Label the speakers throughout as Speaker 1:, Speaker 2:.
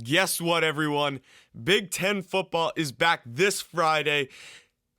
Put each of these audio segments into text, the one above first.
Speaker 1: Guess what, everyone? Big Ten football is back this Friday.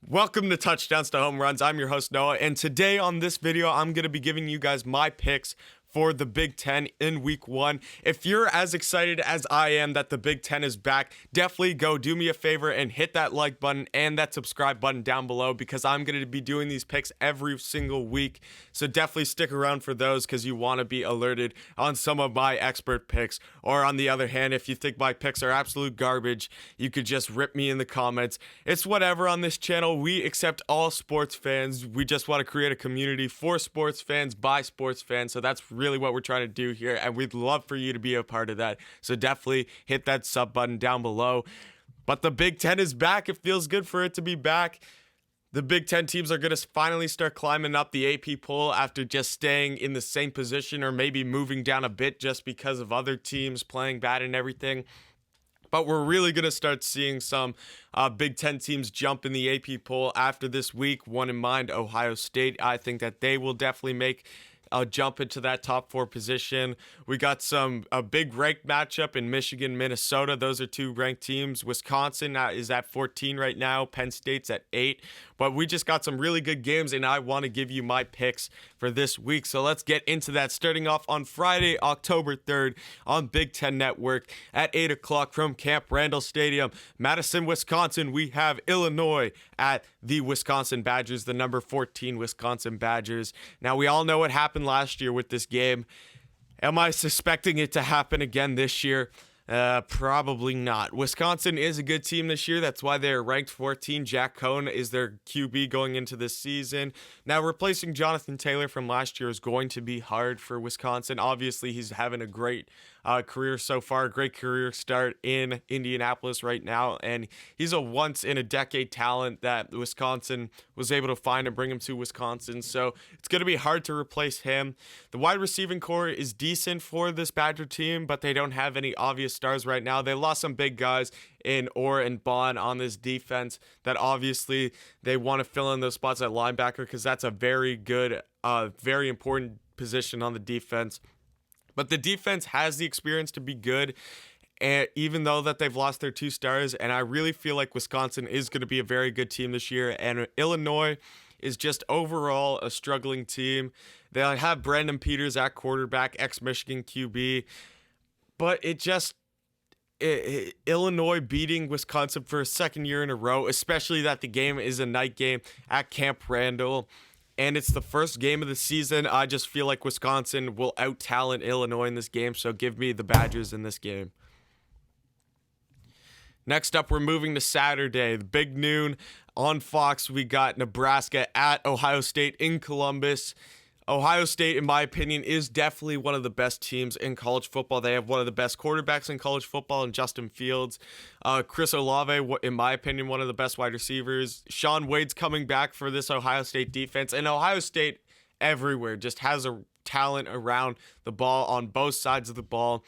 Speaker 1: Welcome to Touchdowns to Home Runs. I'm your host, Noah, and today on this video, I'm going to be giving you guys my picks for the Big Ten in week 1. If you're as excited as I am that the Big Ten is back, definitely go do me a favor and hit that like button and that subscribe button down below because I'm going to be doing these picks every single week. So definitely stick around for those because you want to be alerted on some of my expert picks. Or on the other hand, if you think my picks are absolute garbage, you could just rip me in the comments. It's whatever on this channel. We accept all sports fans. We just want to create a community for sports fans by sports fans. So that's really what we're trying to do here, and we'd love for you to be a part of that. So definitely hit that sub button down below. But the Big Ten is back. It feels good for it to be back. The Big Ten teams are going to finally start climbing up the AP poll after just staying in the same position or maybe moving down a bit just because of other teams playing bad and everything. But we're really going to start seeing some Big Ten teams jump in the AP poll after this week. One in mind, Ohio State. I think that they will definitely make jump into that top 4 position. We got a big ranked matchup in Michigan, Minnesota. Those are 2 ranked teams. Wisconsin is at 14 right now. Penn State's at 8. But we just got some really good games, and I want to give you my picks for this week. So let's get into that. Starting off on Friday, October 3rd on Big Ten Network at 8 o'clock from Camp Randall Stadium, Madison, Wisconsin. We have Illinois at the Wisconsin Badgers, the number 14 Wisconsin Badgers. Now, we all know what happened last year with this game. Am I suspecting it to happen again this year? Probably not. Wisconsin is a good team this year. That's why they're ranked 14. Jack Cohn is their QB going into this season. Now, replacing Jonathan Taylor from last year is going to be hard for Wisconsin. Obviously, he's having a great career so far, great career start in Indianapolis right now, and he's a once-in-a-decade talent that Wisconsin was able to find and bring him to Wisconsin, so it's going to be hard to replace him. The wide receiving core is decent for this Badger team, but they don't have any obvious stars right now. They lost some big guys in Orr and Bond on this defense that obviously they want to fill in those spots at linebacker because that's a very good, very important position on the defense. But the defense has the experience to be good, and even though that they've lost their 2 stars, and I really feel like Wisconsin is going to be a very good team this year, and Illinois is just overall a struggling team. They have Brandon Peters at quarterback, ex-Michigan QB, but Illinois beating Wisconsin for a second year in a row, especially that the game is a night game at Camp Randall, and it's the first game of the season. I just feel like Wisconsin will out-talent Illinois in this game, so give me the Badgers in this game. Next up, we're moving to Saturday, the big noon on Fox. We got Nebraska at Ohio State in Columbus. Ohio State, in my opinion, is definitely one of the best teams in college football. They have one of the best quarterbacks in college football in Justin Fields. Chris Olave, in my opinion, one of the best wide receivers. Shaun Wade's coming back for this Ohio State defense. And Ohio State everywhere just has a talent around the ball on both sides of the ball.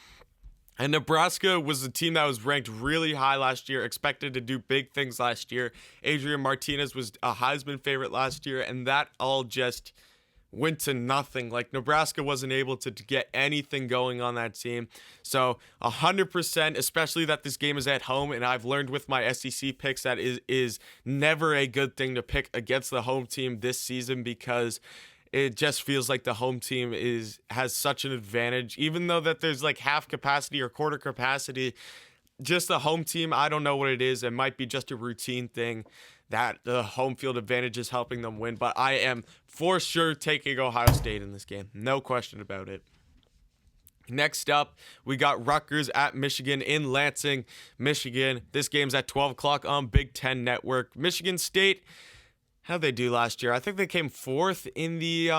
Speaker 1: And Nebraska was a team that was ranked really high last year, expected to do big things last year. Adrian Martinez was a Heisman favorite last year, and that all just went to nothing. Like, Nebraska wasn't able to get anything going on that team. So 100%, especially that this game is at home, and I've learned with my SEC picks that is never a good thing to pick against the home team this season because it just feels like the home team has such an advantage, even though that there's like half capacity or quarter capacity. Just the home team, I don't know what it is. It might be just a routine thing that the home field advantage is helping them win. But I am for sure taking Ohio State in this game. No question about it. Next up, we got Rutgers at Michigan in Lansing, Michigan. This game's at 12 o'clock on Big Ten Network. Michigan State, how'd they do last year? I think they came 4th in the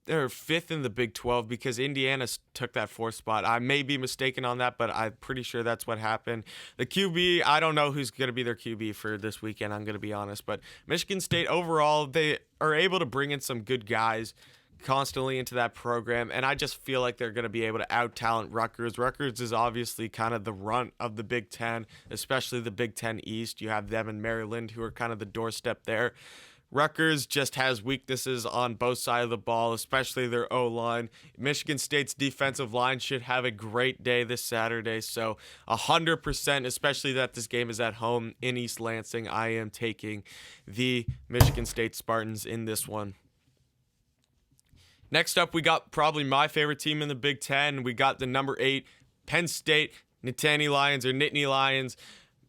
Speaker 1: or 5th in the Big 12 because Indiana took that 4th spot. I may be mistaken on that, but I'm pretty sure that's what happened. The QB, I don't know who's going to be their QB for this weekend, I'm going to be honest. But Michigan State overall, they are able to bring in some good guys constantly into that program, and I just feel like they're going to be able to out-talent Rutgers. Rutgers is obviously kind of the runt of the Big Ten, especially the Big Ten East. You have them and Maryland, who are kind of the doorstep there. Rutgers just has weaknesses on both sides of the ball, especially their O-line. Michigan State's defensive line should have a great day this Saturday. So 100%, especially that this game is at home in East Lansing, I am taking the Michigan State Spartans in this one. Next up, we got probably my favorite team in the Big Ten. We got the number 8 Penn State Nittany Lions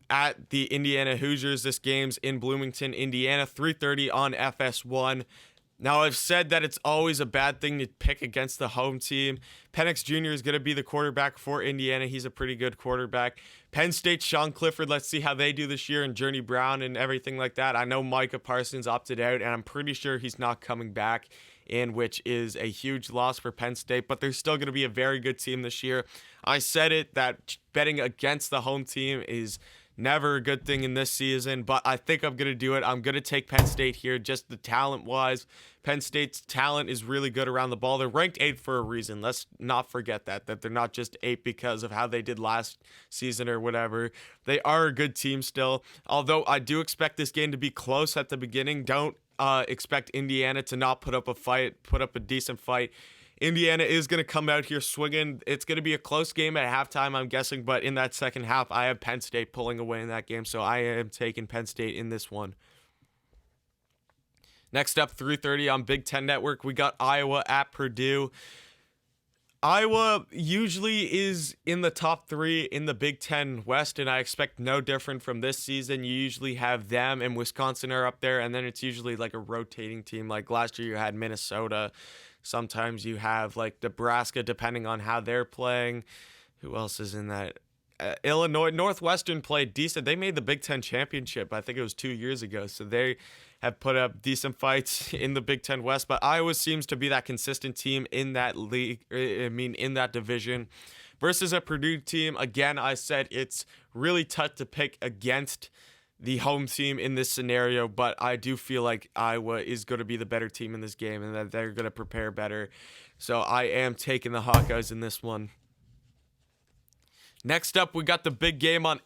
Speaker 1: at the Indiana Hoosiers. This game's in Bloomington, Indiana, 3:30 on FS1. Now, I've said that it's always a bad thing to pick against the home team. Penix Jr. is going to be the quarterback for Indiana. He's a pretty good quarterback. Penn State, Sean Clifford, let's see how they do this year, and Journey Brown and everything like that. I know Micah Parsons opted out, and I'm pretty sure he's not coming back, which is a huge loss for Penn State, but they're still going to be a very good team this year. I said it, that betting against the home team is never a good thing in this season, but I think I'm going to do it. I'm going to take Penn State here, just the talent-wise. Penn State's talent is really good around the ball. They're ranked 8th for a reason. Let's not forget that they're not just 8 because of how they did last season or whatever. They are a good team still, although I do expect this game to be close at the beginning. Don't expect Indiana to not put up a decent fight. Indiana is going to come out here swinging. It's going to be a close game at halftime, I'm guessing, but in that second half, I have Penn State pulling away in that game, so I am taking Penn State in this one. Next up, 3:30 on Big Ten Network, we got Iowa at Purdue. Iowa usually is in the top 3 in the Big Ten West, and I expect no different from this season. You usually have them and Wisconsin are up there, and then it's usually like a rotating team. Like last year you had Minnesota. Sometimes you have like Nebraska, depending on how they're playing. Who else is in that? Illinois. Northwestern played decent. They made the Big Ten championship, I think it was 2 years ago, so they have put up decent fights in the Big Ten West, but Iowa seems to be that consistent team in that league, in that division. Versus a Purdue team, again, I said it's really tough to pick against the home team in this scenario, but I do feel like Iowa is going to be the better team in this game and that they're going to prepare better. So I am taking the Hawkeyes in this one. Next up, we got the big game on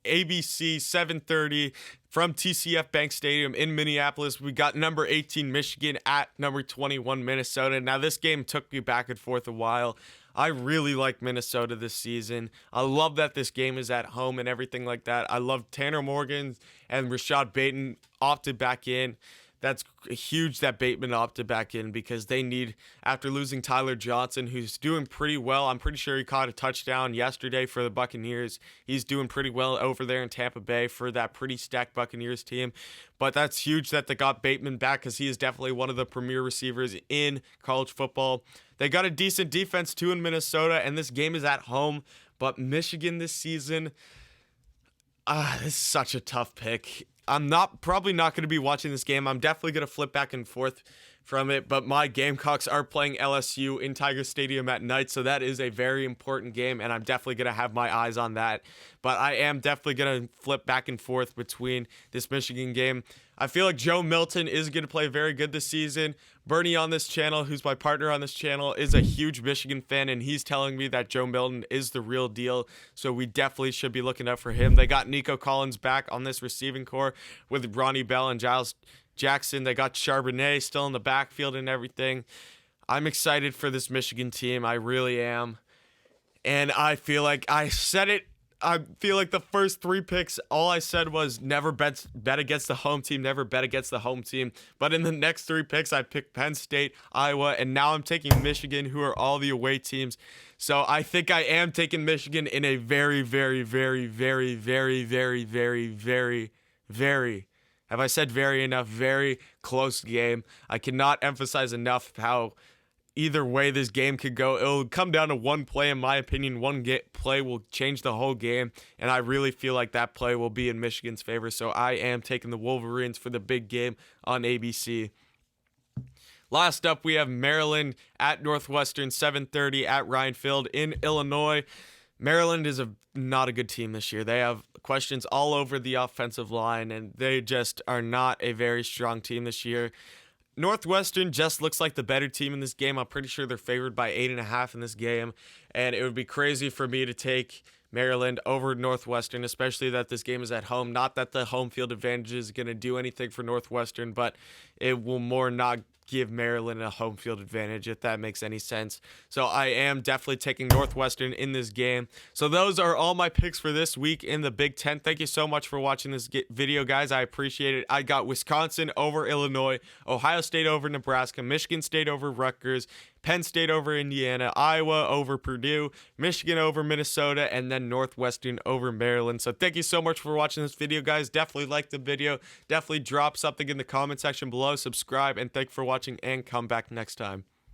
Speaker 1: ABC, 7:30 from TCF Bank Stadium in Minneapolis. We got number 18 Michigan at number 21 Minnesota. Now, this game took me back and forth a while. I really like Minnesota this season. I love that this game is at home and everything like that. I love Tanner Morgan and Rashad Bateman opted back in. That's huge that Bateman opted back in because they need, after losing Tyler Johnson, who's doing pretty well. I'm pretty sure he caught a touchdown yesterday for the Buccaneers. He's doing pretty well over there in Tampa Bay for that pretty stacked Buccaneers team. But that's huge that they got Bateman back because he is definitely one of the premier receivers in college football. They got a decent defense too in Minnesota, and this game is at home. But Michigan this season, this is such a tough pick. I'm probably not going to be watching this game. I'm definitely going to flip back and forth from it, but my Gamecocks are playing LSU in Tiger Stadium at night, so that is a very important game, and I'm definitely going to have my eyes on that. But I am definitely going to flip back and forth between this Michigan game. I feel like Joe Milton is going to play very good this season. Bernie on this channel, who's my partner on this channel, is a huge Michigan fan, and he's telling me that Joe Milton is the real deal, so we definitely should be looking out for him. They got Nico Collins back on this receiving core with Ronnie Bell and Giles Jackson. They got Charbonnet still in the backfield and everything. I'm excited for this Michigan team. I really am. And I feel like I said it. I feel like the first 3 picks, all I said was never bet against the home team, never bet against the home team. But in the next 3 picks, I picked Penn State, Iowa, and now I'm taking Michigan, who are all the away teams. So I think I am taking Michigan in a very, very, very, very, very, very, very, very, very, have I said very enough? Very close game. I cannot emphasize enough how either way this game could go. It'll come down to one play, in my opinion. One play will change the whole game, and I really feel like that play will be in Michigan's favor. So I am taking the Wolverines for the big game on ABC. Last up, we have Maryland at Northwestern, 7:30 at Ryan Field in Illinois. Maryland is not a good team this year. They have questions all over the offensive line, and they just are not a very strong team this year. Northwestern just looks like the better team in this game. I'm pretty sure they're favored by 8.5 in this game, and it would be crazy for me to take Maryland over Northwestern, especially that this game is at home. Not that the home field advantage is going to do anything for Northwestern, but it will more not give Maryland a home field advantage, if that makes any sense. So I am definitely taking Northwestern in this game. So those are all my picks for this week in the Big Ten. Thank you so much for watching this video, guys. I appreciate it. I got Wisconsin over Illinois, Ohio State over Nebraska, Michigan State over Rutgers, Penn State over Indiana, Iowa over Purdue, Michigan over Minnesota, and then Northwestern over Maryland. So thank you so much for watching this video, guys. Definitely like the video. Definitely drop something in the comment section below. Subscribe, and thank you for watching, and come back next time.